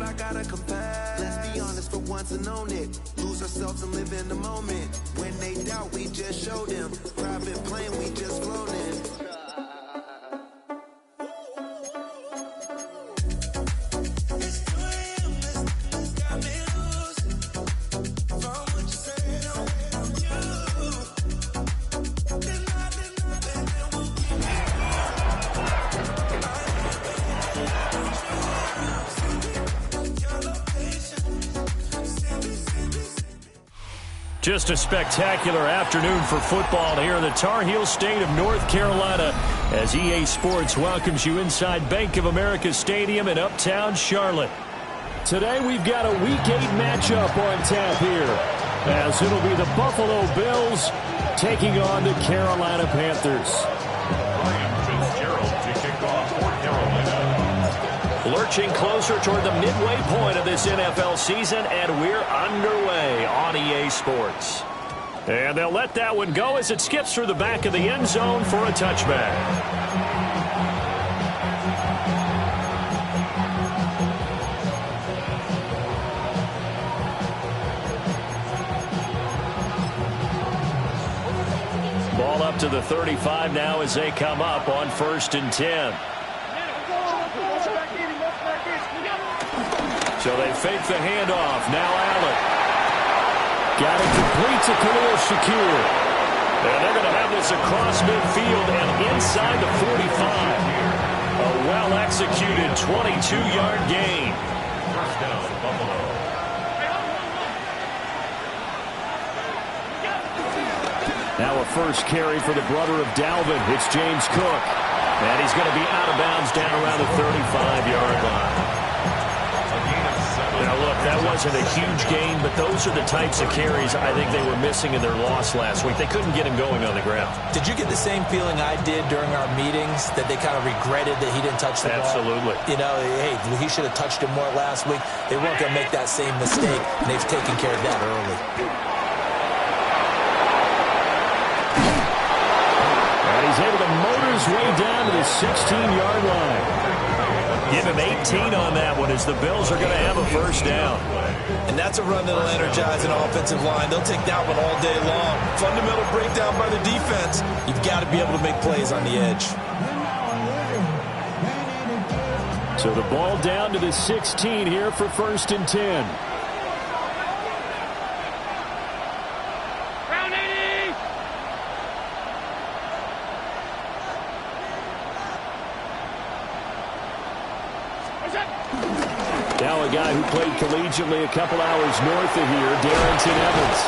I gotta compare. Let's be honest for once and own it. Lose ourselves and live in the moment. When they doubt, we just show them. Private plane, we just flown in. Just a spectacular afternoon for football here in the Tar Heel state of North Carolina as EA Sports welcomes you inside Bank of America Stadium in uptown Charlotte. Today we've got a Week 8 matchup on tap here as it'll be the Buffalo Bills taking on the Carolina Panthers. Ryan Fitzgerald to kick off for Carolina. Lurching closer toward the midway point of this NFL season, and we're underway on EA Sports. And they'll let that one go as it skips through the back of the end zone for a touchback. Ball up to the 35 now as they come up on 1st and 10. So they fake the handoff. Now Allen. Got it complete to Khalil Shakir. And they're going to have this across midfield and inside the 45. A well-executed 22-yard gain. First down, Buffalo. Now a first carry for the brother of Dalvin. It's James Cook. And he's going to be out of bounds down around the 35-yard line. Now, look, that wasn't a huge gain, but those are the types of carries I think they were missing in their loss last week. They couldn't get him going on the ground. Did you get the same feeling I did during our meetings, that they kind of regretted that he didn't touch the ball? Absolutely. You know, hey, he should have touched it more last week. They weren't going to make that same mistake, and they've taken care of that early. And he's able to motor his way down to the 16-yard line. Give him 18 on that one as the Bills are going to have a first down. And that's a run that'll energize an offensive line. They'll take that one all day long. Fundamental breakdown by the defense. You've got to be able to make plays on the edge. So the ball down to the 16 here for 1st and 10. Now a guy who played collegiately a couple hours north of here, Darrington Evans.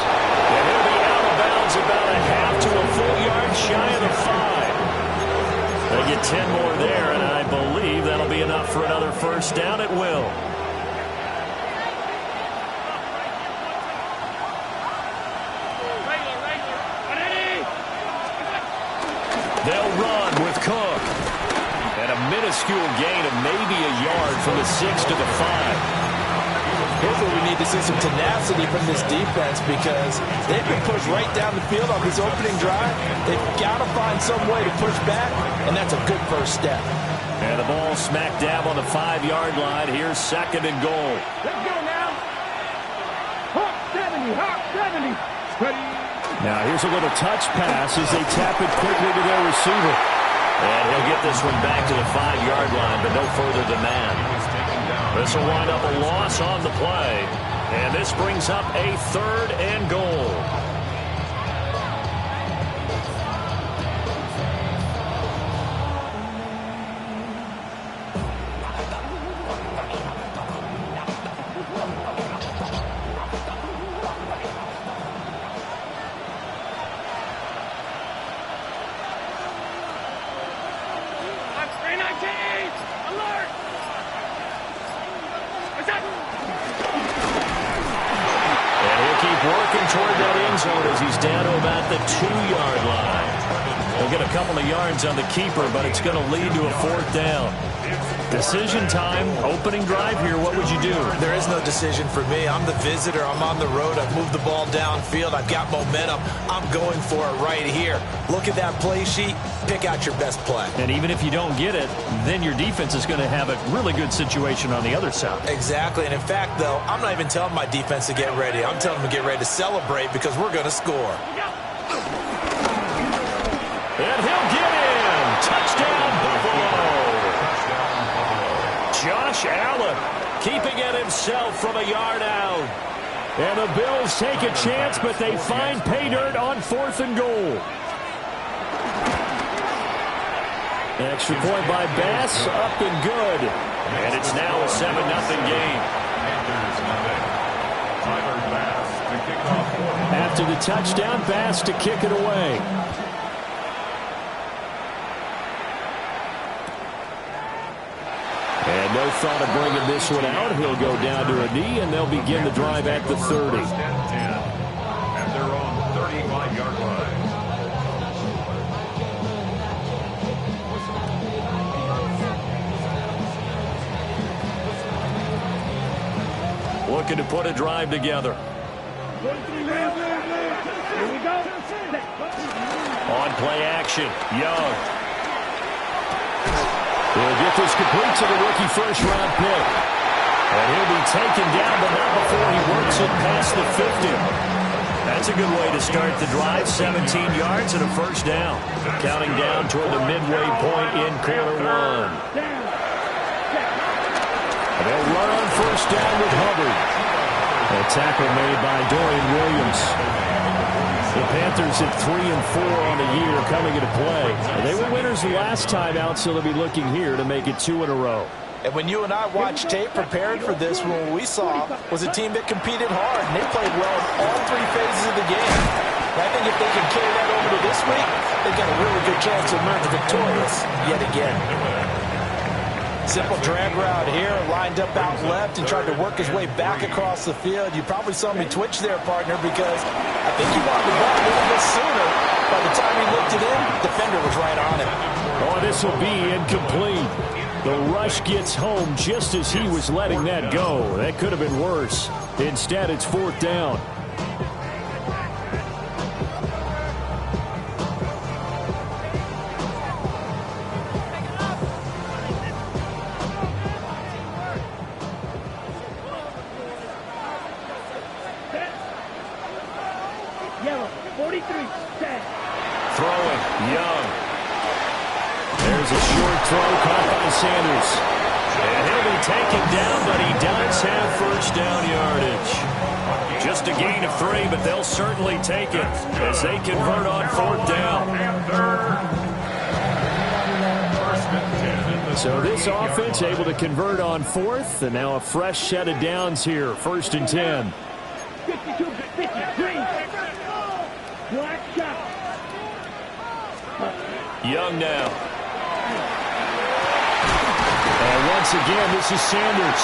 And he'll be out of bounds about a half to a full yard shy of the 5. They get 10 more there, and I believe that'll be enough for another first down at will. They'll run with Cook. And a minuscule gain of maybe a yard from the 6 to the 5. Here's where we need to see some tenacity from this defense, because they've been pushed right down the field on this opening drive. They've got to find some way to push back, and that's a good first step. And the ball smack dab on the 5-yard line. Here's 2nd and goal. Let's go now. Hawk 70, Hawk 70. Ready. Now here's a little touch pass as they tap it quickly to their receiver. And he'll get this one back to the 5-yard line, but no further than that. This will wind up a loss on the play. And this brings up a 3rd and goal. Toward that end zone as he's down to about the 2-yard line. He'll get a couple of yards on the keeper, but it's going to lead to a 4th down. Decision time, opening drive here. What would you do? There is no decision for me. I'm the visitor. I'm on the road. I've moved the ball downfield. I've got momentum. I'm going for it right here. Look at that play sheet. Pick out your best play. And even if you don't get it, then your defense is going to have a really good situation on the other side. Exactly. And in fact, though, I'm not even telling my defense to get ready. I'm telling them to get ready to celebrate because we're going to score. And he'll get in. Touchdown, Buffalo. Josh Allen keeping it himself from a yard out. And the Bills take a chance, but they find pay dirt on 4th and goal. Extra point by Bass, up and good. And it's now a 7-0 game. After the touchdown, Bass to kick it away. And no thought of bringing this one out. He'll go down to a knee, and they'll begin the drive at the 30. At their own 35-yard line. Looking to put a drive together. Here we go. On play action, Young. He'll get this complete to the rookie first-round pick. And he'll be taken down, but not before he works it past the 50. That's a good way to start the drive. 17 yards and a first down. Counting down toward the midway point in quarter one. And they'll run on first down with Hubbard. A tackle made by Dorian Williams. The Panthers at 3-4 on the year coming into play. They were winners the last time out, so they'll be looking here to make it 2 in a row. And when you and I watched tape preparing for this, what we saw was a team that competed hard, and they played well in all 3 phases of the game. And I think if they can carry that over to this week, they've got a really good chance to emerge victorious yet again. Simple drag route here, lined up out left and tried to work his way back across the field. You probably saw me twitch there, partner, because I think he wanted the ball a little bit sooner. By the time he looked it in, the defender was right on him. Oh, this will be incomplete. The rush gets home just as he was letting that go. That could have been worse. Instead, it's 4th down. Yellow, 43, set. Throwing, Young. There's a short throw caught by Sanders. And he'll be taken down, but he does have first down yardage. Just a gain of 3, but they'll certainly take it as they convert on 4th down. So this offense able to convert on 4th, and now a fresh set of downs here, 1st and 10. 52, 53. Black shot. Young now. And once again, this is Sanders.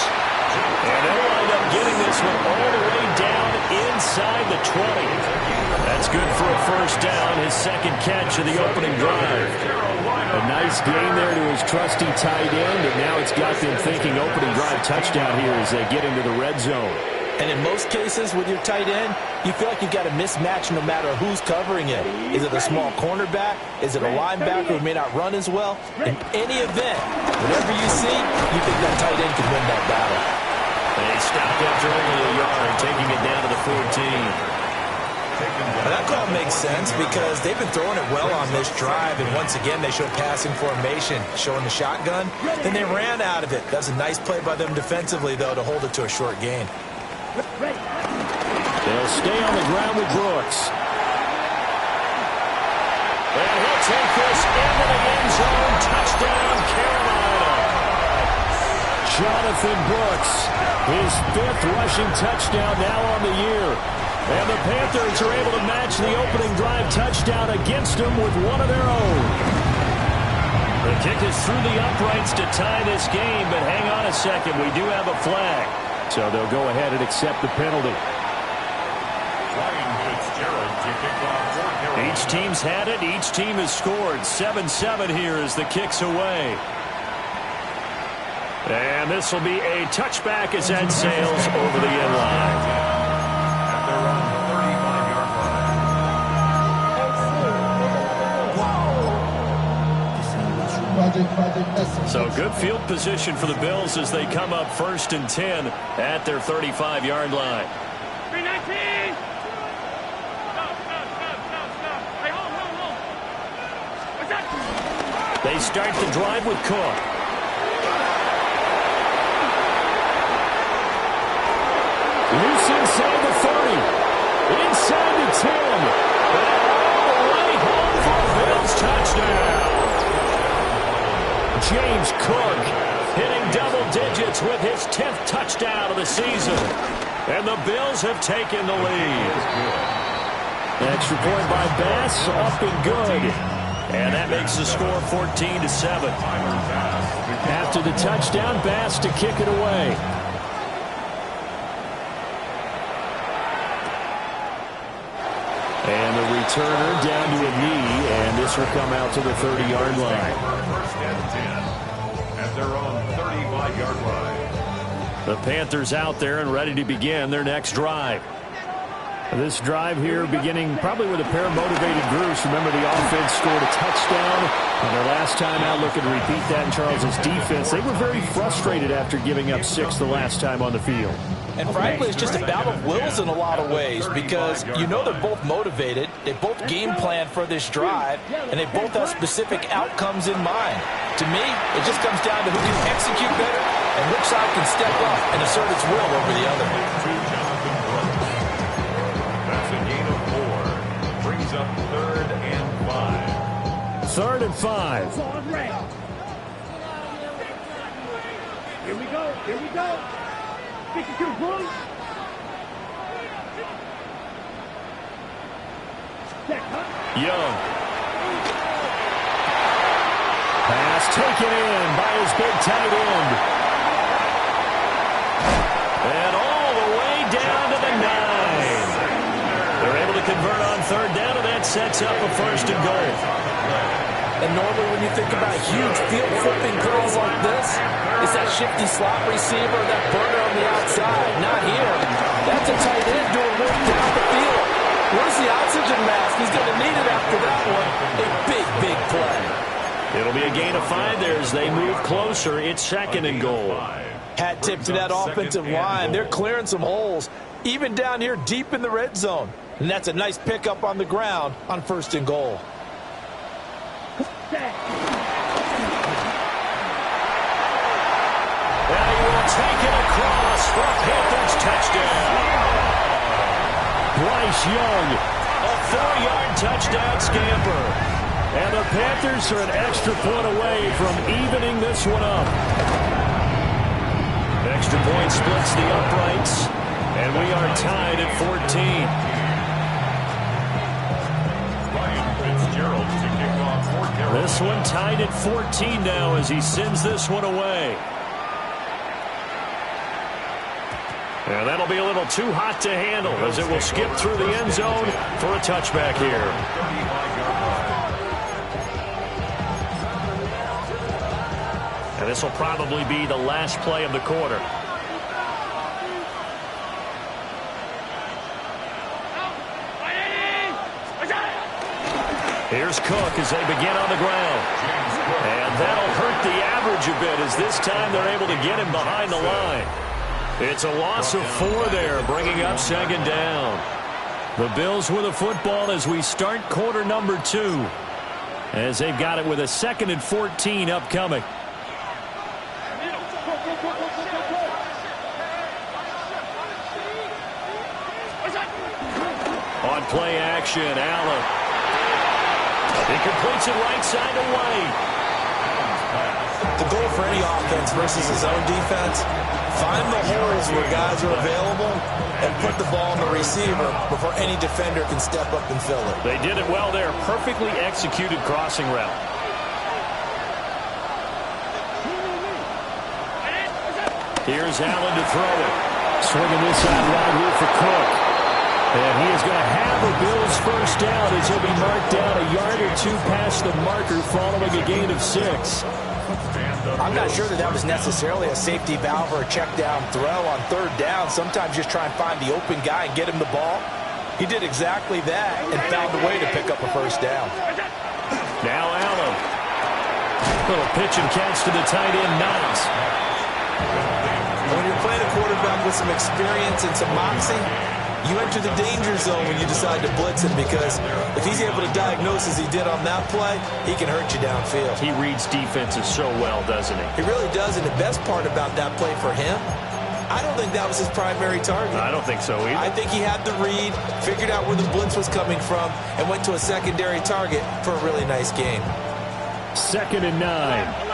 And they'll wind up getting this one all the way down inside the 20. That's good for a first down, his 2nd catch of the opening drive. A nice gain there to his trusty tight end, and now it's got them thinking opening drive touchdown here as they get into the red zone. And in most cases with your tight end, you feel like you've got a mismatch no matter who's covering it. Is it a small cornerback? Is it a linebacker who may not run as well? In any event, whatever you see, you think that tight end can win that battle. And they stopped after only a yard, taking it down to the 14. Now that call makes sense because they've been throwing it well on this drive, and once again they show passing formation, showing the shotgun. Then they ran out of it. That's a nice play by them defensively, though, to hold it to a short gain. They'll stay on the ground with Brooks. And he'll take this into the end zone. Touchdown, Carolina. Jonathan Brooks, his 5th rushing touchdown now on the year. And the Panthers are able to match the opening drive touchdown against them with one of their own. The kick is through the uprights to tie this game, but hang on a second. We do have a flag. So they'll go ahead and accept the penalty. Each team's had it. Each team has scored. 7-7 here as the kick's away. And this will be a touchback as that sails over the end line. At their own 35-yard line. So good field position for the Bills as they come up 1st and 10 at their 35-yard line. 319! They start the drive with Cook. Loose inside the 30. Inside the 10. And all the way home for a Bills touchdown. James Cook hitting double digits with his 10th touchdown of the season. And the Bills have taken the lead. Extra point by Bass, up and good. And that makes the score 14-7. After the touchdown, Bass to kick it away. And the returner down to a knee, and this will come out to the 30-yard line. 1st and 10 at their own 35-yard line. The Panthers out there and ready to begin their next drive. This drive here beginning probably with a pair of motivated groups. Remember, the offense scored a touchdown. And their last time out, looking to repeat that in Charles's defense. They were very frustrated after giving up 6 the last time on the field. And frankly, it's just a battle of wills in a lot of ways because you know they're both motivated. They both game plan for this drive, and they both have specific outcomes in mind. To me, it just comes down to who can execute better and which side can step up and assert its will over the other. That's a gain of 4. Brings up 3rd and 5. 3rd and 5. Here we go. Here we go. 52, Bruce. Young. Pass taken in by his big tight end. And all the way down to the 9. They're able to convert on 3rd down, and that sets up a 1st and goal. And normally when you think about huge field flipping plays like this, it's that shifty slot receiver, that burner on the outside. Not here. That's a tight end doing work down the field. Where's the oxygen mask? He's going to need it after that one. A big, big play. It'll be a gain of 5 there as they move closer. It's 2nd and goal. Hat tip to that offensive line. They're clearing some holes, even down here deep in the red zone. And that's a nice pickup on the ground on 1st and goal. Now he will take it across for a Panthers touchdown. Bryce Young, a 4-yard touchdown scamper. And the Panthers are an extra point away from evening this one up. Extra point splits the uprights, and we are tied at 14. This one tied at 14 now as he sends this one away. And that'll be a little too hot to handle as it will skip through the end zone for a touchback here. And this will probably be the last play of the quarter. Here's Cook as they begin on the ground. And that'll hurt the average a bit as this time they're able to get him behind the line. It's a loss of 4 there, bringing up 2nd down. The Bills with the football as we start quarter number 2. As they've got it with a 2nd and 14 upcoming. On play action, Allen. He completes it right side to White. The goal for any offense versus his own defense, find the holes where guys are available and put the ball on the receiver before any defender can step up and fill it. They did it well there. Perfectly executed crossing route. Here's Allen to throw it. Swinging this out right here for Cook. And he is going to have the Bills first down as he'll be marked down a yard or 2 past the marker following a gain of 6. I'm not sure that was necessarily a safety valve or a check down throw on third down. Sometimes just try and find the open guy and get him the ball. He did exactly that and found a way to pick up a first down. Now Allen. Little pitch and catch to the tight end, Knox. When you're playing a quarterback with some experience and some moxie, you enter the danger zone when you decide to blitz him, because if he's able to diagnose as he did on that play, he can hurt you downfield. He reads defenses so well, doesn't he? He really does, and the best part about that play for him, I don't think that was his primary target. I don't think so either. I think he had the read, figured out where the blitz was coming from, and went to a secondary target for a really nice game. 2nd and 9.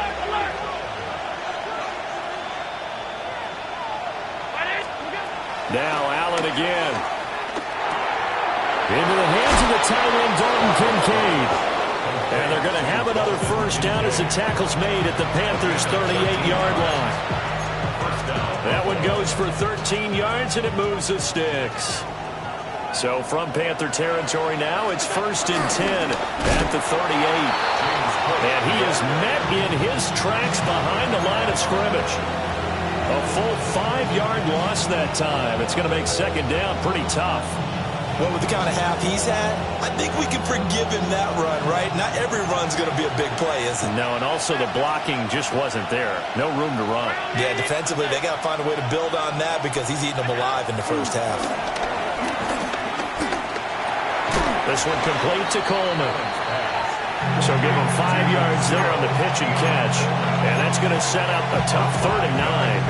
Now Allen again. Into the hands of the tight end, Dalton Kincaid. And they're going to have another first down as the tackle's made at the Panthers' 38-yard line. That one goes for 13 yards, and it moves the sticks. So from Panther territory now, it's 1st and 10 at the 38. And he is met in his tracks behind the line of scrimmage. A full 5-yard loss that time. It's going to make 2nd down pretty tough. Well, with the kind of half he's had, I think we can forgive him that run, right? Not every run's going to be a big play, is it? No, and also the blocking just wasn't there. No room to run. Yeah, defensively, they got to find a way to build on that, because he's eating them alive in the first half. This one complete to Coleman. So give him 5 yards there on the pitch and catch. And that's going to set up a tough 3rd and 9.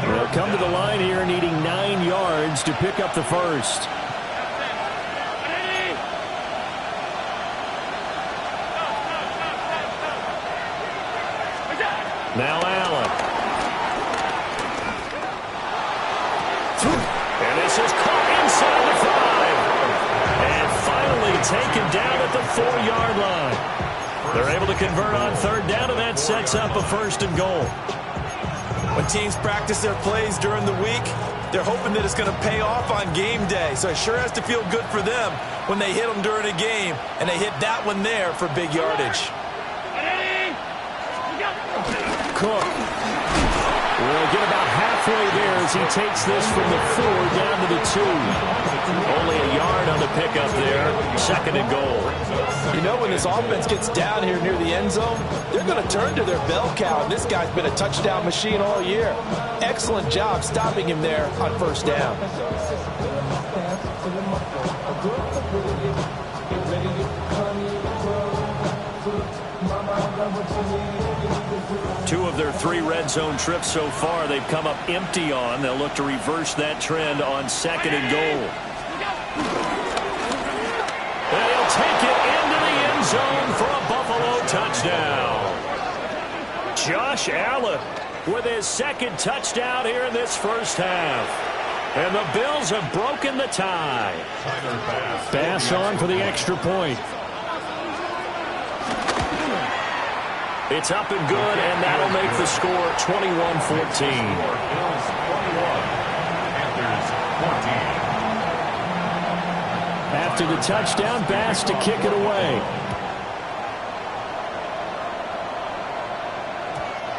They'll come to the line here needing 9 yards to pick up the first. Now Allen. And this is caught inside the 5. And finally taken down at the 4-yard line. They're able to convert on 3rd down, and that sets up a 1st and goal. When teams practice their plays during the week, they're hoping that it's going to pay off on game day. So it sure has to feel good for them when they hit them during a game, and they hit that one there for big yardage. Cook will get about halfway there as he takes this from the 4 down to the 2. Only a yard on the pickup there. 2nd and goal. You know, when this offense gets down here near the end zone, they're going to turn to their bell cow. This guy's been a touchdown machine all year. Excellent job stopping him there on 1st down. Two of their 3 red zone trips so far, they've come up empty on. They'll look to reverse that trend on 2nd and goal. And he'll take it into the end zone for a Buffalo touchdown. Josh Allen with his 2nd touchdown here in this first half. And the Bills have broken the tie. Pass on for the extra point. It's up and good, and that'll make the score 21-14. After the touchdown, Bass to kick it away.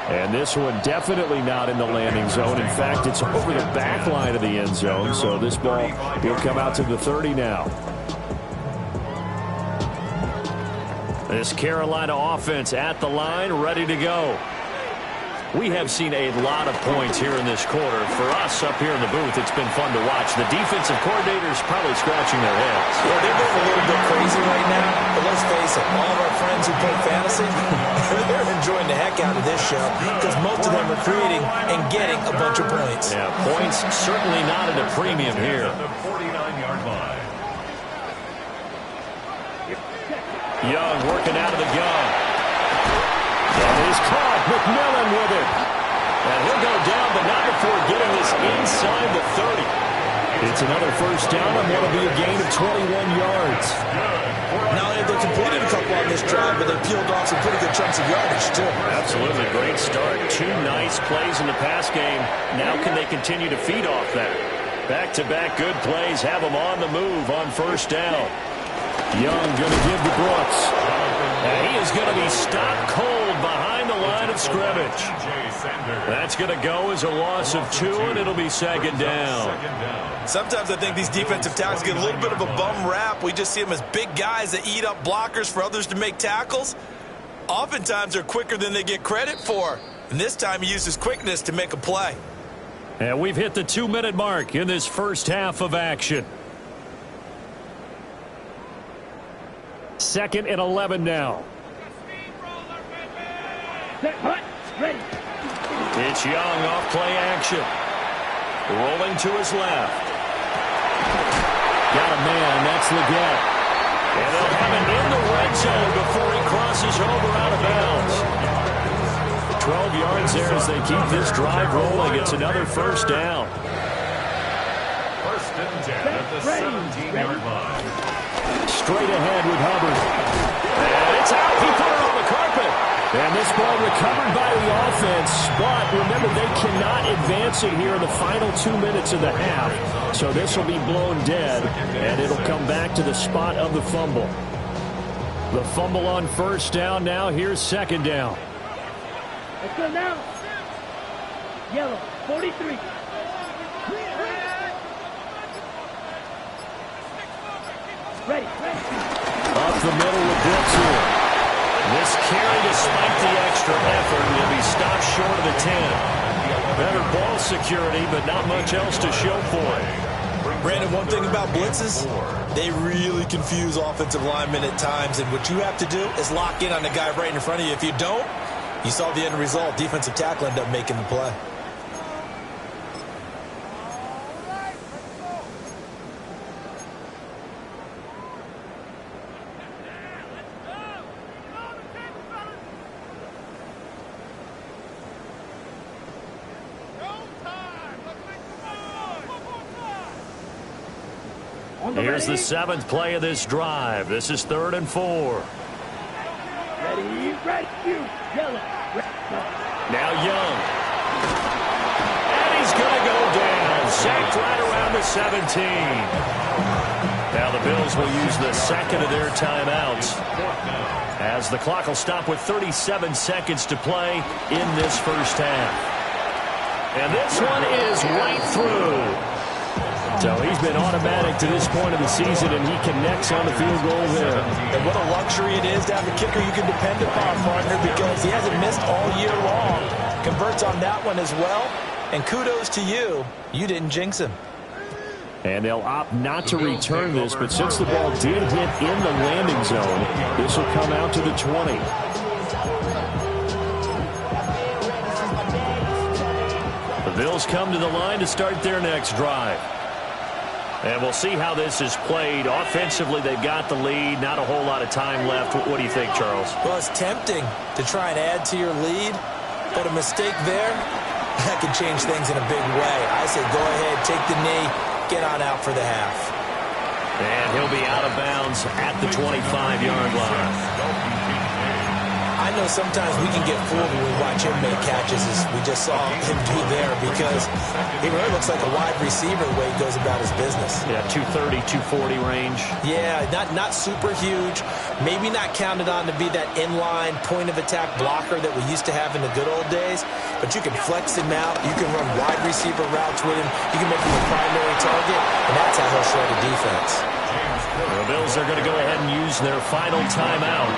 And this one definitely not in the landing zone. In fact, it's over the back line of the end zone, so this ball will come out to the 30 now. This Carolina offense at the line, ready to go. We have seen a lot of points here in this quarter. For us up here in the booth, it's been fun to watch. The defensive coordinators probably scratching their heads. Yeah, they're going a little bit crazy right now, but let's face it, all of our friends who play fantasy, they're enjoying the heck out of this show because most of them are creating and getting a bunch of points. Yeah, points certainly not at a premium here. The 49-yard line. Young working out of the gun. And he's caught. McMillan with it. And he'll go down, but not before getting this inside the 30. It's another first down, and that'll be a gain of 21 yards. Not only have they completed a couple on this drive, but they peeled off some pretty good chunks of yardage, too. Absolutely. Great start. 2 nice plays in the pass game. Now can they continue to feed off that? Back-to-back good plays have them on the move on first down. Young going to give to Brooks. And he is going to be stopped cold tackled behind the line of scrimmage. That's going to go as a loss of 2, and it'll be second down. Sometimes I think these defensive tackles get a little bit of a bum rap. We just see them as big guys that eat up blockers for others to make tackles. Oftentimes they're quicker than they get credit for. And this time he uses quickness to make a play. And we've hit the 2-minute mark in this first half of action. 2nd and 11 now. Ready. It's Young off play action. Rolling to his left. Got a man. That's Legette. And they'll have it in the red zone before he crosses over out of bounds. 12 yards there as they keep this drive rolling. It's another first down. First and 10 at the 17-yard line. Straight ahead with Hubbard. And it's out. He put it on the carpet. And this ball recovered by the offense. But remember, they cannot advance it here in the final 2 minutes of the half. So this will be blown dead. And it'll come back to the spot of the fumble. The fumble on first down now. Here's second down. Let's go now. Yellow, 43. Ready. Up the middle with Brooks here. This carry, despite the extra effort, will be stopped short of the 10. Better ball security, but not much else to show for it. Brandon, one thing about blitzes, they really confuse offensive linemen at times, and what you have to do is lock in on the guy right in front of you. If you don't, you saw the end result. Defensive tackle ended up making the play. Here's the 7th play of this drive. This is 3rd and 4. Ready, yellow. Now Young. And he's going to go down. Sacked right around the 17. Now the Bills will use the second of their timeouts, as the clock will stop with 37 seconds to play in this first half. And this one is right through. So he's been automatic to this point of the season, and he connects on the field goal there. And what a luxury it is to have a kicker you can depend upon, partner, because he hasn't missed all year long. Converts on that one as well. And kudos to you. You didn't jinx him. And they'll opt not to return this, but since the ball did hit in the landing zone, this will come out to the 20. The Bills come to the line to start their next drive. And we'll see how this is played. Offensively, they've got the lead. Not a whole lot of time left. What do you think, Charles? Well, it's tempting to try and add to your lead, but a mistake there, that could change things in a big way. I say go ahead, take the knee, get on out for the half. And he'll be out of bounds at the 25-yard line. I know sometimes we can get fooled when we watch him make catches, as we just saw him do there, because he really looks like a wide receiver the way he goes about his business. Yeah, 230, 240 range. Yeah, not super huge. Maybe not counted on to be that inline point-of-attack blocker that we used to have in the good old days, but you can flex him out. You can run wide receiver routes with him. You can make him a primary target, and that's how he'll shred a defense. The Bills are going to go ahead and use their final timeout,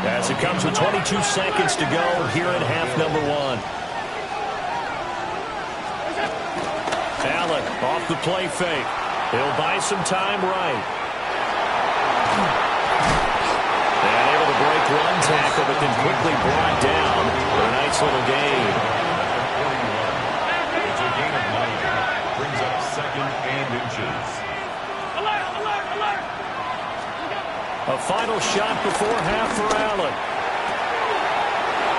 as it comes with 22 seconds to go here in half number 1. Allen off the play fake. He'll buy some time right. And able to break one tackle, but then quickly brought down for a nice little gain. It's a gain of 9. Brings up 2nd and inches. A final shot before half for Allen.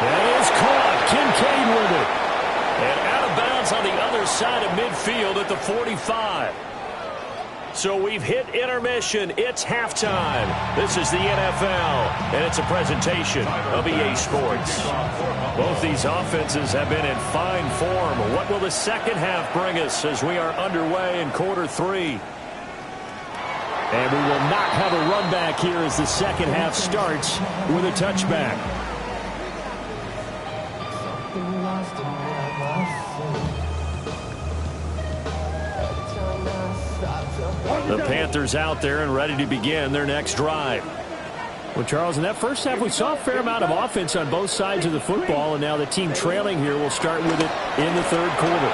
That is caught. Kincaid with it. And out of bounds on the other side of midfield at the 45. So we've hit intermission. It's halftime. This is the NFL, and it's a presentation of EA Sports. Both these offenses have been in fine form. What will the second half bring us as we are underway in quarter 3? And we will not have a run back here as the second half starts with a touchback. The Panthers out there and ready to begin their next drive. Well, Charles, in that first half, we saw a fair amount of offense on both sides of the football, and now the team trailing here will start with it in the third quarter.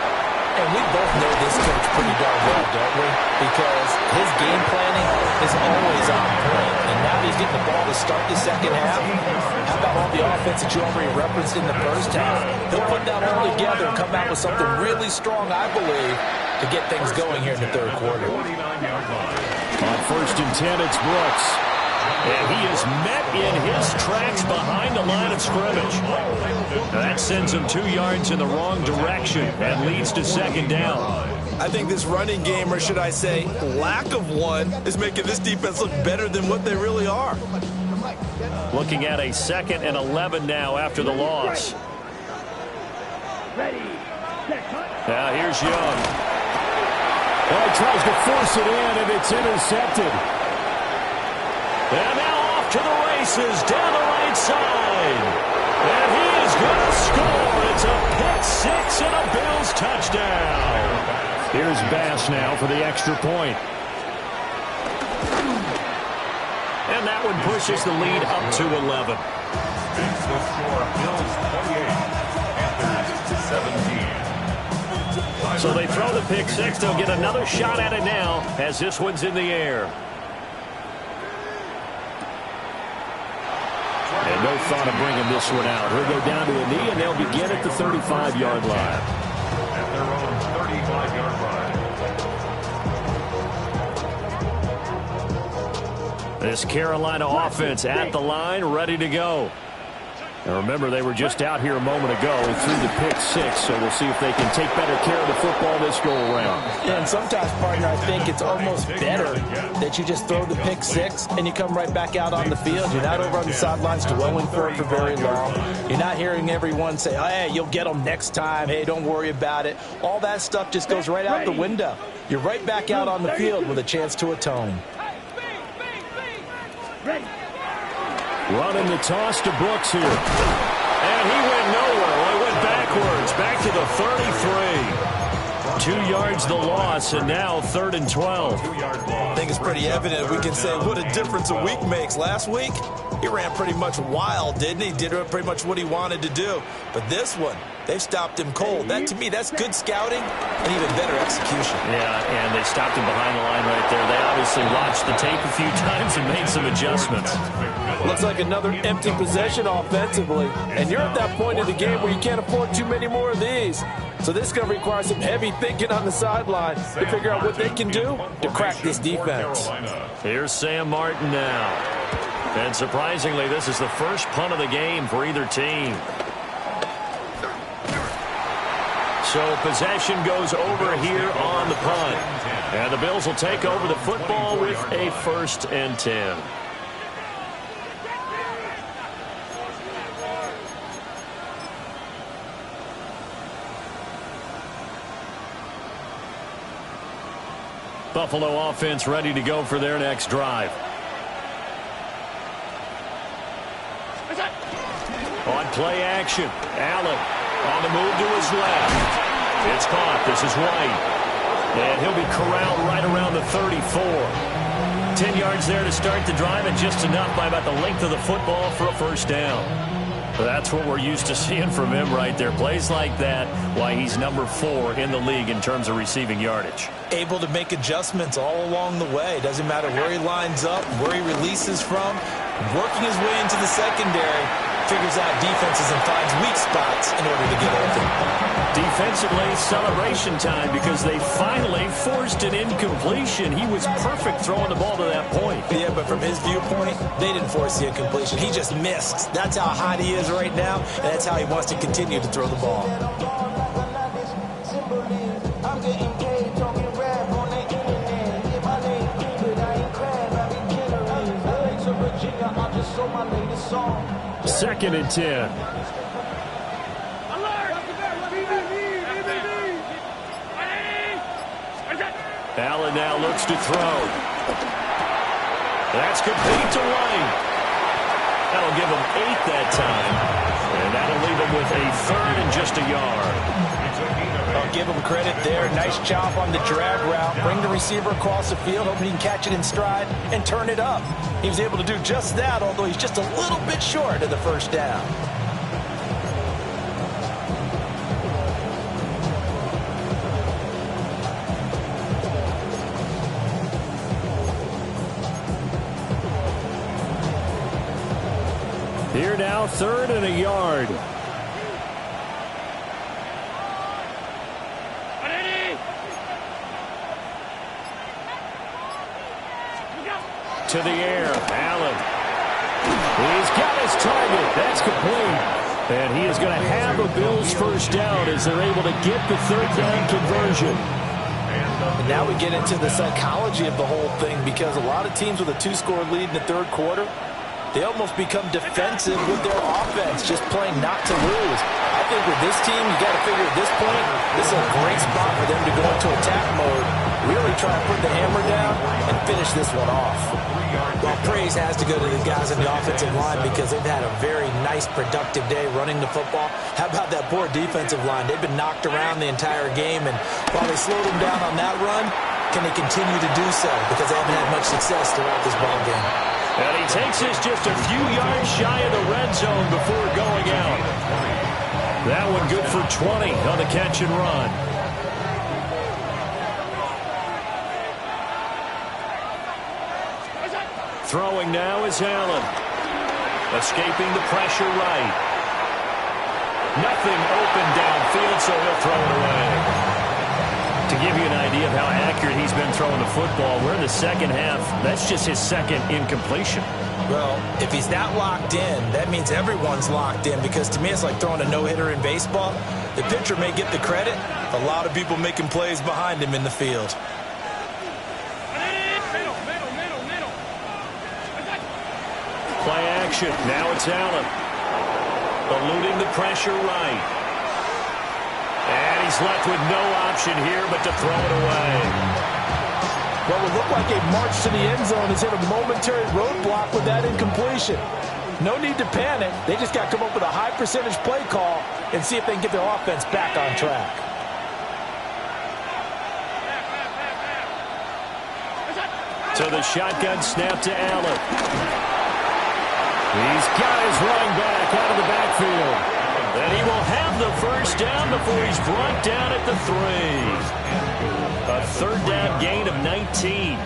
And we both know this coach pretty darn well, don't we? Because his game planning is always on point. And now he's getting the ball to start the second half. How about all the offense that you already referenced in the first half? He'll put that all together and come out with something really strong, I believe, to get things going here in the third quarter. On 1st and 10, it's Brooks. And he is met in his tracks behind the line of scrimmage. That sends him 2 yards in the wrong direction and leads to second down. I think this running game, or should I say lack of one, is making this defense look better than what they really are. Looking at a 2nd and 11 now after the loss. Now here's Young. Well, he tries to force it in, and it's intercepted. And now off to the races down the right side. And he is going to score. It's a pick 6 and a Bills touchdown. Here's Bass now for the extra point. And that one pushes the lead up to 11. Makes the score Bills 28, Panthers 17. So they throw the pick 6. They'll get another shot at it now as this one's in the air. And no thought of bringing this one out. He'll go down to a knee, and they'll begin at the 35-yard line. At their own 35-yard line. This Carolina offense at the line, ready to go. Now remember, they were just out here a moment ago and threw the pick 6, so we'll see if they can take better care of the football this go-around. Yeah, and sometimes, partner, I think it's almost better that you just throw the pick 6 and you come right back out on the field. You're not over on the sidelines dwelling for it for very long. You're not hearing everyone say, oh, hey, you'll get them next time. Hey, don't worry about it. All that stuff just goes right out the window. You're right back out on the field with a chance to atone. Running the toss to Brooks here. And he went nowhere. Well, he went backwards. Back to the 33. 2 yards the loss, and now 3rd and 12. I think it's pretty evident. We can say what a difference a week makes. Last week, he ran pretty much wild, didn't he? Did pretty much what he wanted to do. But this one, they stopped him cold. That, to me, that's good scouting and even better execution. Yeah, and they stopped him behind the line right there. They obviously watched the tape a few times and made some adjustments. Looks like another empty possession offensively. And you're at that point in the game where you can't afford too many more of these. So this is going to require some heavy thinking on the sideline to figure out what they can do to crack this defense. Here's Sam Martin now. And surprisingly, this is the first punt of the game for either team. So possession goes over here on the punt. And the Bills will take over the football with a 1st and 10. Buffalo offense ready to go for their next drive. On play action, Allen on the move to his left. It's caught. This is White. And he'll be corralled right around the 34. 10 yards there to start the drive, and just enough by about the length of the football for a 1st down. That's what we're used to seeing from him right there. Plays like that, why he's number 4 in the league in terms of receiving yardage. Able to make adjustments all along the way. Doesn't matter where he lines up, where he releases from. Working his way into the secondary, figures out defenses and finds weak spots in order to get open. Defensively, celebration time because they finally forced an incompletion. He was perfect throwing the ball to that point. Yeah, but from his viewpoint, they didn't force the incompletion. He just missed. That's how hot he is right now, and that's how he wants to continue to throw the ball. Second and 10. Allen now looks to throw. That's complete to White. That'll give him 8 that time. And that'll leave him with a 3rd and just a yard. I'll give him credit there. Nice job on the drag route. Bring the receiver across the field, hoping he can catch it in stride and turn it up. He was able to do just that, although he's just a little bit short of the first down. Here now, 3rd and a yard. To the air, Allen. He's got his target. That's complete. And he is going to have a Bills first down as they're able to get the 3rd down conversion. And now we get into the psychology of the whole thing, because a lot of teams with a 2-score lead in the 3rd quarter, they almost become defensive with their offense, just playing not to lose. I think with this team, you got to figure at this point, this is a great spot for them to go into attack mode, really try to put the hammer down and finish this one off. Well, praise has to go to the guys in the offensive line, because they've had a very nice, productive day running the football. How about that poor defensive line? They've been knocked around the entire game, and while they slowed them down on that run, can they continue to do so? Because they haven't had much success throughout this ball game. And he takes us just a few yards shy of the red zone before going out. That one good for 20 on the catch and run. Throwing now is Allen. Escaping the pressure right. Nothing open downfield, so he'll throw it away. To give you an idea of how accurate he's been throwing the football, we're in the second half. That's just his 2nd incompletion. Well, if he's not locked in, that means everyone's locked in, because to me it's like throwing a no-hitter in baseball. The pitcher may get the credit, a lot of people making plays behind him in the field. Play action. Now it's Allen. Eluding the pressure right. And he's left with no option here but to throw it away. What would look like a march to the end zone has hit a momentary roadblock with that incompletion. No need to panic. They just got to come up with a high percentage play call and see if they can get their offense back on track. So the shotgun snap to Allen. He's got his running back out of the backfield. And he will have the first down before he's brought down at the 3. A 3rd down gain of 19.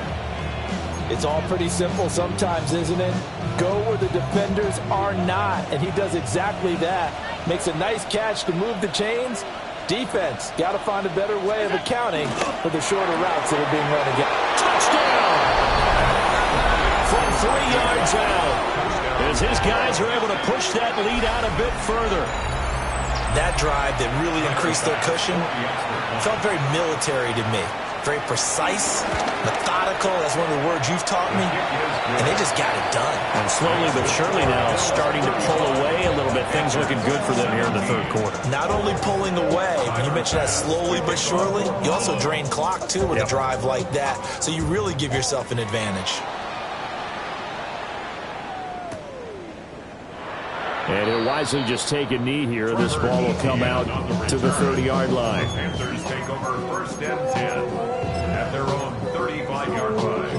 It's all pretty simple sometimes, isn't it? Go where the defenders are not, and he does exactly that. Makes a nice catch to move the chains. Defense, got to find a better way of accounting for the shorter routes that are being run again. Touchdown! From 3 yards out, as his guys are able to push that lead out a bit further. That drive that really increased their cushion felt very military to me. Very precise, methodical. That's one of the words you've taught me. And they just got it done. And slowly but surely now starting to pull away a little bit. Things looking good for them here in the 3rd quarter. Not only pulling away, when you mention that slowly but surely, you also drain clock too with a drive like that. So you really give yourself an advantage. And he'll wisely just take a knee here. This ball will come out to the 30-yard line. Panthers take over 1st and 10 at their own 35-yard line.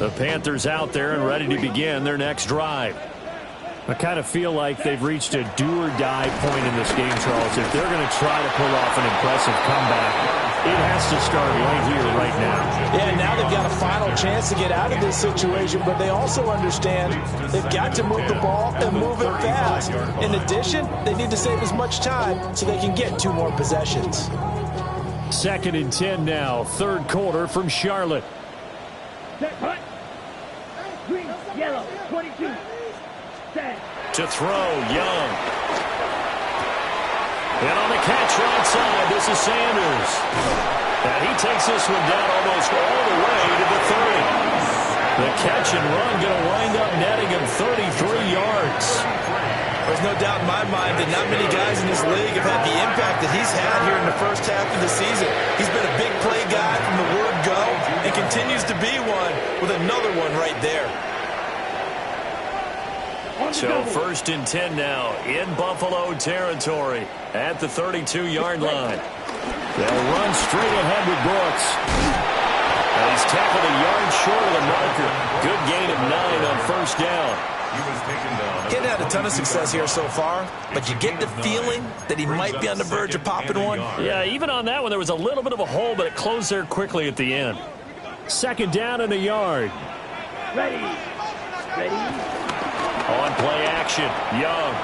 The Panthers out there and ready to begin their next drive. I kind of feel like they've reached a do-or-die point in this game, Charles. If they're going to try to pull off an impressive comeback, it has to start right here, right now. Yeah, now they've got a final chance to get out of this situation, but they also understand they've got to move the ball and move it fast. In addition, they need to save as much time so they can get 2 more possessions. 2nd and 10 now, 3rd quarter from Charlotte. Green, yellow, 22. To throw, Young. And on the catch right side, this is Sanders. And he takes this one down almost all the way to the 30. The catch and run going to wind up netting him 33 yards. There's no doubt in my mind that not many guys in this league have had the impact that he's had here in the first half of the season. He's been a big play guy from the word go and continues to be one with another one right there. So 1st and 10 now in Buffalo territory at the 32-yard line. They'll run straight ahead with Brooks. And he's tackled a yard short of the marker. Good gain of 9 on 1st down. Getting had a ton of success here so far, but you get the feeling that he might be on the verge of popping one. Yeah, even on that one, there was a little bit of a hole, but it closed there quickly at the end. 2nd down and a yard. Ready. On play action, Young.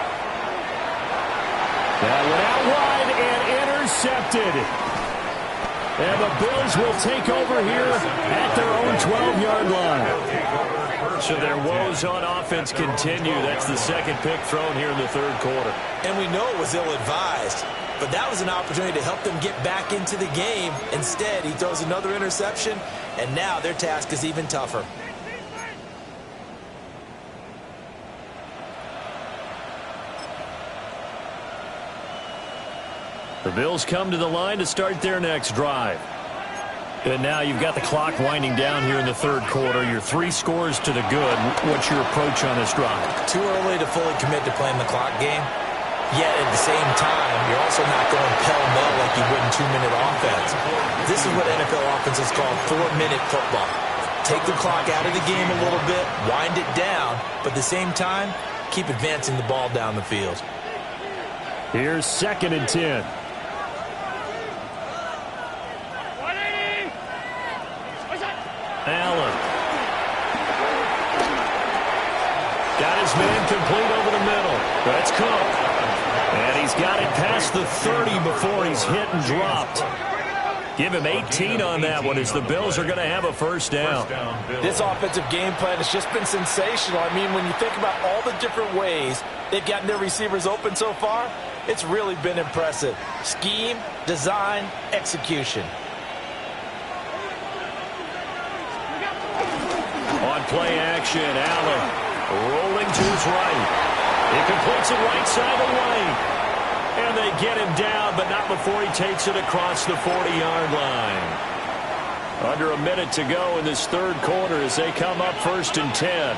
That went out wide and intercepted. And the Bills will take over here at their own 12-yard line. So their woes on offense continue. That's the 2nd pick thrown here in the 3rd quarter. And we know it was ill-advised, but that was an opportunity to help them get back into the game. Instead, he throws another interception, and now their task is even tougher. The Bills come to the line to start their next drive. And now you've got the clock winding down here in the 3rd quarter. You're 3 scores to the good. What's your approach on this drive? Too early to fully commit to playing the clock game. Yet at the same time, you're also not going pell-mell like you would in 2-minute offense. This is what NFL offenses call 4-minute football. Take the clock out of the game a little bit, wind it down, but at the same time, keep advancing the ball down the field. Here's 2nd and 10. Allen. Got his man complete over the middle. That's Cook. And he's got it past the 30 before he's hit and dropped. Give him 18 on that one as the Bills are going to have a 1st down. This offensive game plan has just been sensational. I mean, when you think about all the different ways they've gotten their receivers open so far, it's really been impressive. Scheme, design, execution. On play action, Allen rolling to his right. He completes it right side of the lane. And they get him down, but not before he takes it across the 40-yard line. Under a minute to go in this 3rd quarter as they come up 1st and 10.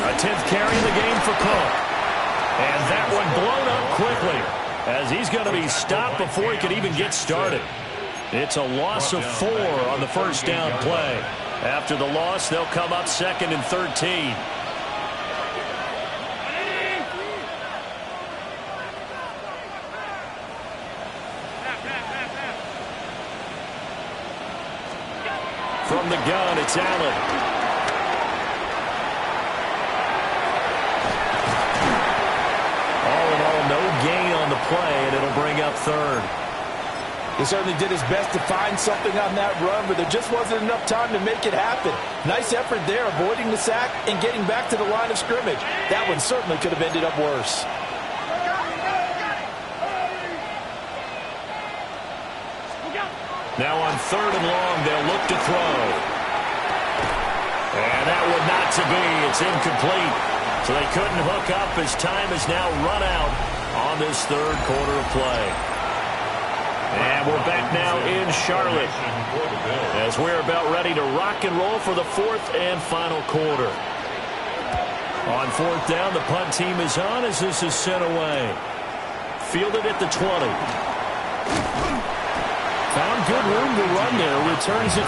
A 10th carry in the game for Cook. And that one blown up quickly as he's going to be stopped before he can even get started. It's a loss of 4 on the 1st down play. After the loss, they'll come up 2nd and 13. From the gun, it's Allen. All in all, no gain on the play, and it'll bring up 3rd. He certainly did his best to find something on that run, but there just wasn't enough time to make it happen. Nice effort there, avoiding the sack and getting back to the line of scrimmage. That one certainly could have ended up worse. Now on 3rd and long, they'll look to throw. And that one not to be. It's incomplete. So they couldn't hook up as time has now run out on this 3rd quarter of play. And we're back now in Charlotte as we're about ready to rock and roll for the 4th and final quarter. On 4th down, the punt team is on as this is sent away. Fielded at the 20. Found good room to run there. Returns it.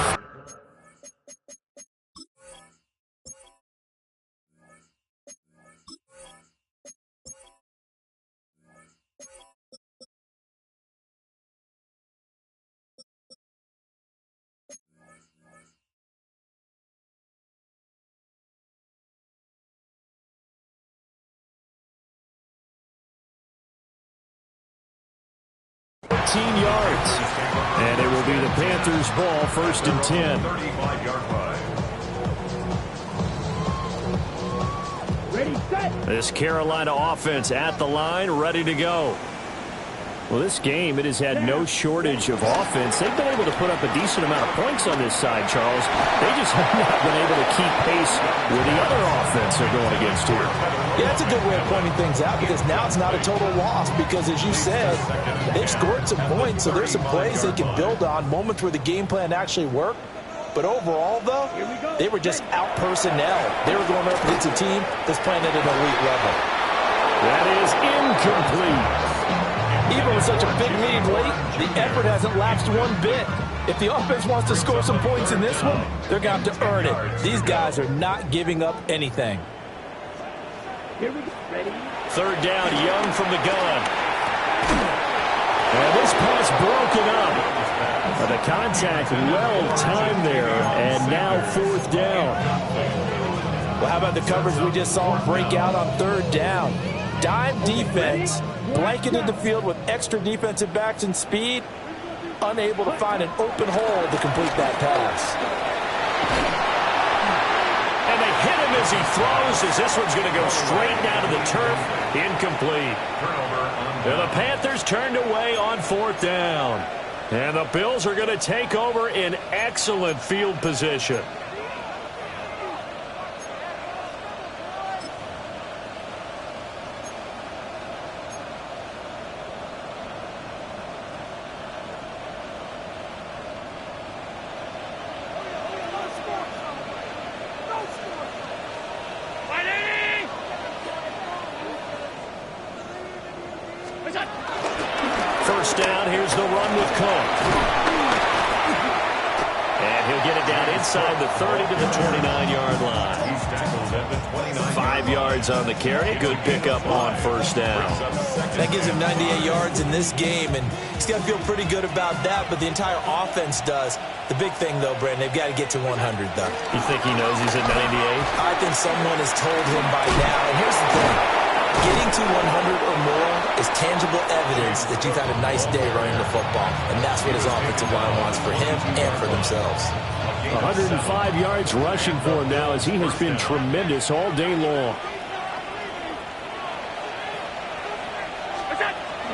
Yards. And it will be the Panthers' ball, 1st and 10. 35-yard line. Ready, set. This Carolina offense at the line, ready to go. Well, this game, it has had no shortage of offense. They've been able to put up a decent amount of points on this side, Charles. They just have not been able to keep pace with the other offense they're going against here. Yeah, that's a good way of pointing things out because now it's not a total loss because, as you said, they've scored some points, so there's some plays they can build on, moments where the game plan actually worked. But overall, though, they were just out-personnel. They were going up against a team that's playing at an elite level. That is incomplete. Even with such a big lead late, the effort hasn't lapsed one bit. If the offense wants to score some points in this one, they're going to have to earn it. These guys are not giving up anything. Here we go. Ready? Third down, Young from the gun. And this pass broken up. But the contact well timed there, and now fourth down. Well, how about the coverage we just saw break out on third down? Dime defense, blanketed the field with extra defensive backs and speed, unable to find an open hole to complete that pass. And they hit him as he throws, as this one's going to go straight down to the turf. Incomplete. And the Panthers turned away on fourth down. And the Bills are going to take over in excellent field position. First down, here's the run with Cook. And he'll get it down inside the 30 to the 29-yard line. He's tackled at the 29. 5 yards on the carry. Good pickup on first down. That gives him 98 yards in this game, and he's got to feel pretty good about that, but the entire offense does. The big thing, though, Brandon, they've got to get to 100, though. You think he knows he's at 98? I think someone has told him by now, and here's the thing. Getting to 100 or more is tangible evidence that you've had a nice day running the football, and that's what his offensive line wants for him and for themselves. 105 yards rushing for him now, as he has been tremendous all day long.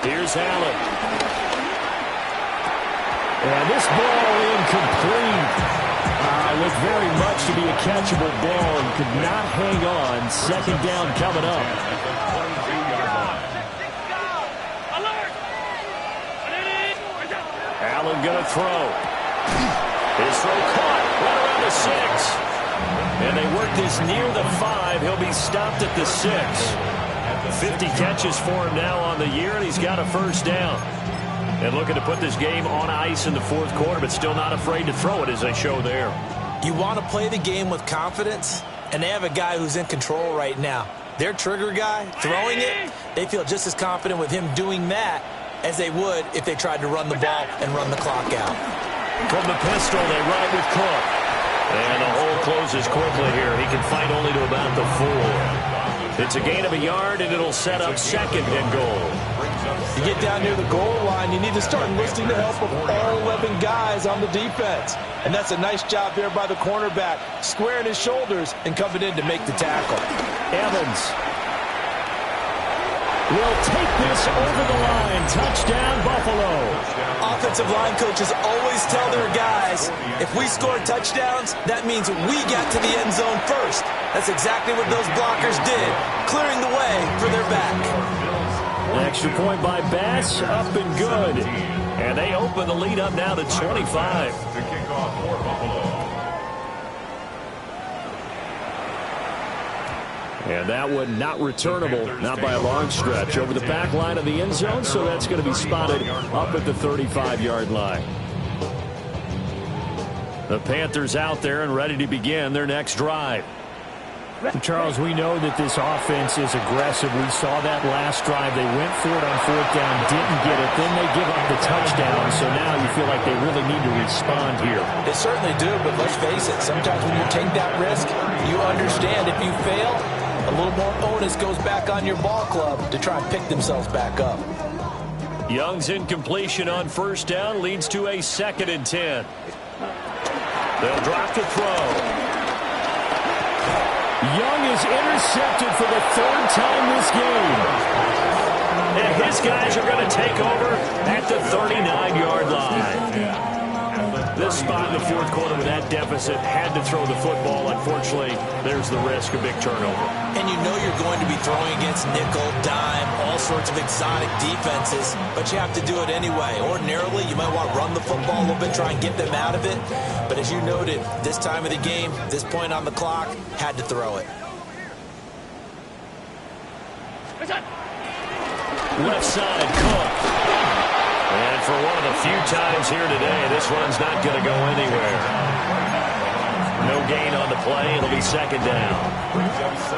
Here's Allen. And this ball incomplete. Looked very much to be a catchable ball and could not hang on. Second down coming up. Allen going to throw. His throw caught right around the 6. And they work this near the 5. He'll be stopped at the 6. 50 catches for him now on the year, and he's got a first down. And looking to put this game on ice in the fourth quarter, but still not afraid to throw it, as they show there. You want to play the game with confidence, and they have a guy who's in control right now. Their trigger guy, throwing it, they feel just as confident with him doing that as they would if they tried to run the ball and run the clock out. From the pistol, they run it with Cook. And the hole closes quickly here. He can fight only to about the 4. It's a gain of a yard, and it'll set up second and goal. You get down near the goal line, you need to start enlisting the help of all 11 guys on the defense. And that's a nice job there by the cornerback, squaring his shoulders and coming in to make the tackle. Evans will take this over the line. Touchdown, Buffalo. Offensive line coaches always tell their guys, if we score touchdowns, that means we got to the end zone first. That's exactly what those blockers did, clearing the way for their back. An extra point by Bass, up and good. And they open the lead up now to 25. To kick off for Buffalo. And that one not returnable, not by a long stretch, over the back line of the end zone, so that's going to be spotted up at the 35-yard line. The Panthers out there and ready to begin their next drive. Charles, we know that this offense is aggressive. We saw that last drive. They went for it on fourth down, didn't get it. Then they give up the touchdown, so now you feel like they really need to respond here. They certainly do, but let's face it, sometimes when you take that risk, you understand if you fail, a little more onus goes back on your ball club to try and pick themselves back up. Young's incompletion on first down leads to a 2nd and 10. They'll drop to throw. Young is intercepted for the 3rd time this game. And his guys are going to take over at the 39-yard line. This spot in the fourth quarter with that deficit, had to throw the football. Unfortunately, there's the risk of big turnover. And you know you're going to be throwing against nickel, dime, all sorts of exotic defenses, but you have to do it anyway. Ordinarily, you might want to run the football a little bit, try and get them out of it. But as you noted, this time of the game, this point on the clock, had to throw it. Left side, Cook. And for one of the few times here today, this run's not going to go anywhere. No gain on the play. It'll be second down.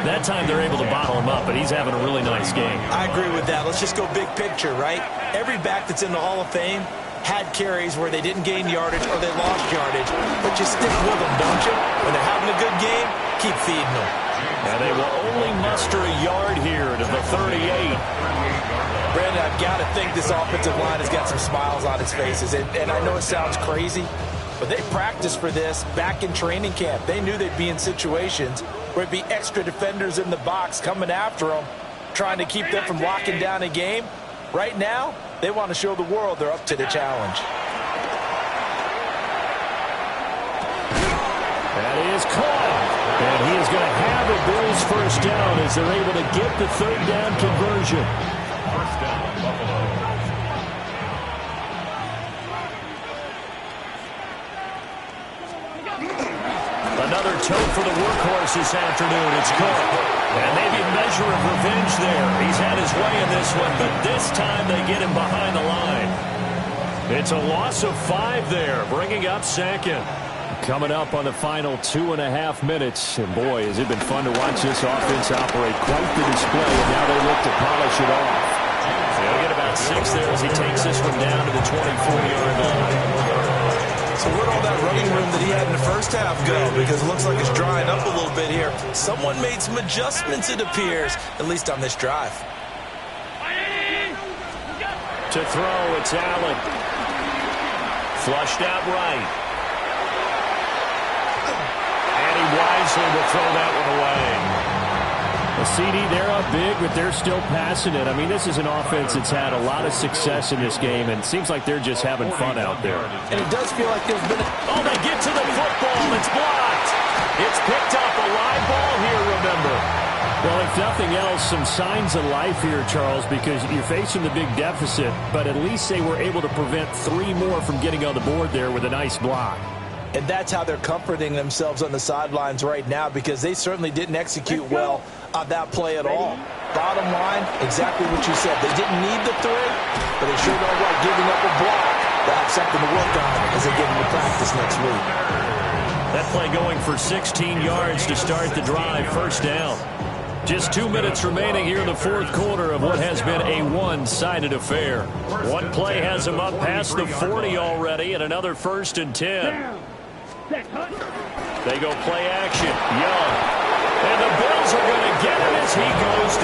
That time they're able to bottle him up, but he's having a really nice game. I agree with that. Let's just go big picture, right? Every back that's in the Hall of Fame had carries where they didn't gain yardage or they lost yardage, but you stick with them, don't you? When they're having a good game, keep feeding them. And they will only muster a yard here to the 38. Brandon, I've got to think this offensive line has got some smiles on its faces. And I know it sounds crazy, but they practiced for this back in training camp. They knew they'd be in situations where it'd be extra defenders in the box coming after them, trying to keep them from locking down a game. Right now, they want to show the world they're up to the challenge. That is caught. And he is going to have a Bills first down as they're able to get the third down conversion. First down, Buffalo. Another tote for the workhorse this afternoon. It's Cook. And maybe a measure of revenge there. He's had his way in this one, but this time they get him behind the line. It's a loss of 5 there, bringing up second. Coming up on the final 2.5 minutes. And boy, has it been fun to watch this offense operate. Quite the display, and now they look to polish it off. They'll get about 6 there as he takes this one down to the 24-yard line. So where'd all that running room that he had in the first half go? Because it looks like it's drying up a little bit here. Someone made some adjustments, it appears, at least on this drive. To throw, it's Allen. Flushed out right. And he wisely will throw that one away. The CD, they're up big, but they're still passing it. I mean, this is an offense that's had a lot of success in this game, and it seems like they're just having fun out there. And it does feel like there's been a... Oh, they get to the football. It's blocked. It's picked up. A live ball here, remember. Well, if nothing else, some signs of life here, Charles, because you're facing the big deficit, but at least they were able to prevent 3 more from getting on the board there with a nice block. And that's how they're comforting themselves on the sidelines right now, because they certainly didn't execute well on that play at all. Bottom line, exactly what you said. They didn't need the 3, but they sure don't like giving up a block. They'll have something to work on as they get into practice next week. That play going for 16 yards to start the drive. First down. Just 2 minutes remaining here in the fourth quarter of what has been a one-sided affair. One play has them up past the 40 already, and another 1st and 10. They go play action. Young. And the Bills are going to get him as he goes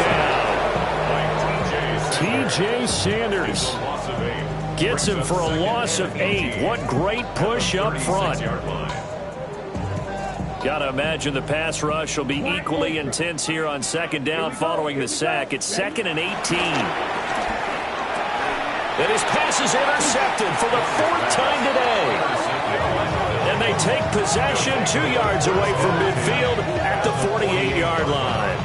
down. T.J. Sanders gets him for a loss of 8. What great push up front. Got to imagine the pass rush will be equally intense here on second down following the sack. It's 2nd and 18. And his pass is intercepted for the 4th time today. And they take possession 2 yards away from midfield at the 48-yard line.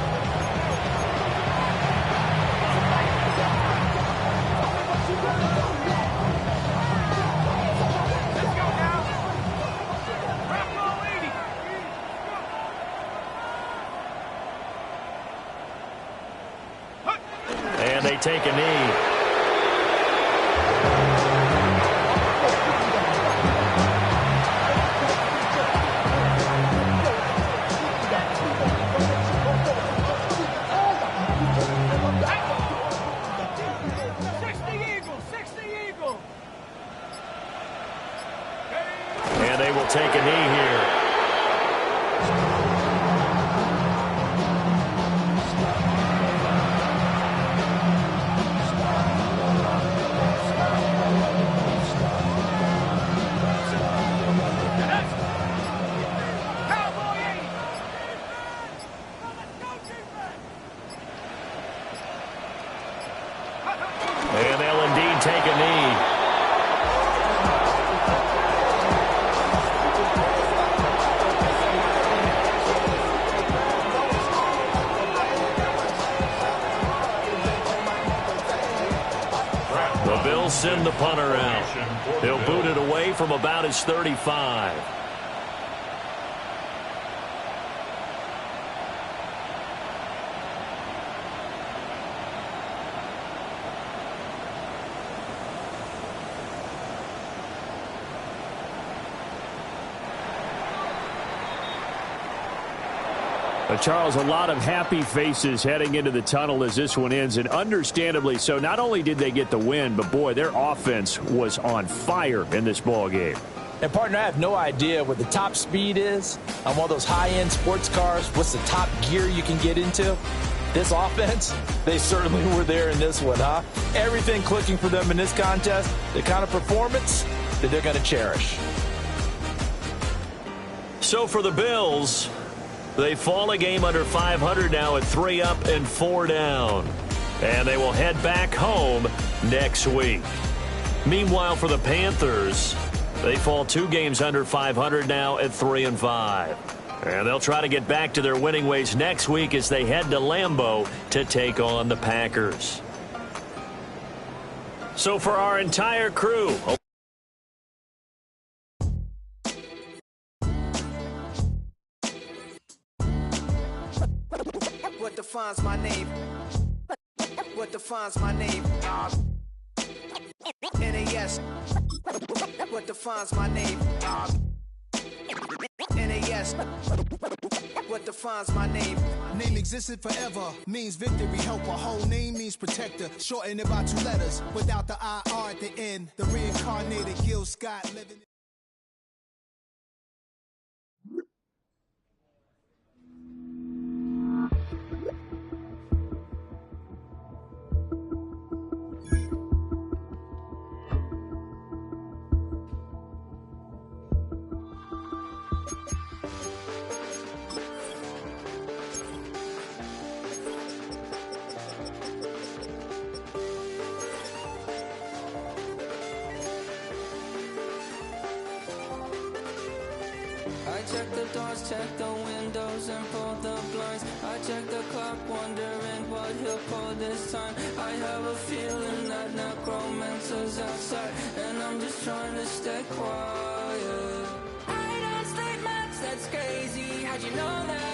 And they take a knee. And they will take a knee here. send the punter out. He'll boot it away from about his 35. Charles, a lot of happy faces heading into the tunnel as this one ends, and understandably so. Not only did they get the win, but, boy, their offense was on fire in this ball game. And, partner, I have no idea what the top speed is on one of those high-end sports cars. What's the top gear you can get into? This offense, they certainly were there in this one, huh? Everything clicking for them in this contest, the kind of performance that they're going to cherish. So for the Bills, they fall a game under 500 now at 3 up and 4 down. And they will head back home next week. Meanwhile, for the Panthers, they fall 2 games under 500 now at 3 and 5. And they'll try to get back to their winning ways next week as they head to Lambeau to take on the Packers. So for our entire crew, What defines my name? What defines my name? NAS. What defines my name? NAS. What defines my name? Name existed forever, means victory, helper. Whole name means protector. Shorten it by 2 letters, without the IR at the end. The reincarnated Gil Scott living. I check the doors, check the windows, and pull the blinds. I check the clock, wondering what he'll pull this time. I have a feeling that necromancer's outside, and I'm just trying to stay quiet. I don't sleep much, that's crazy. How'd you know that?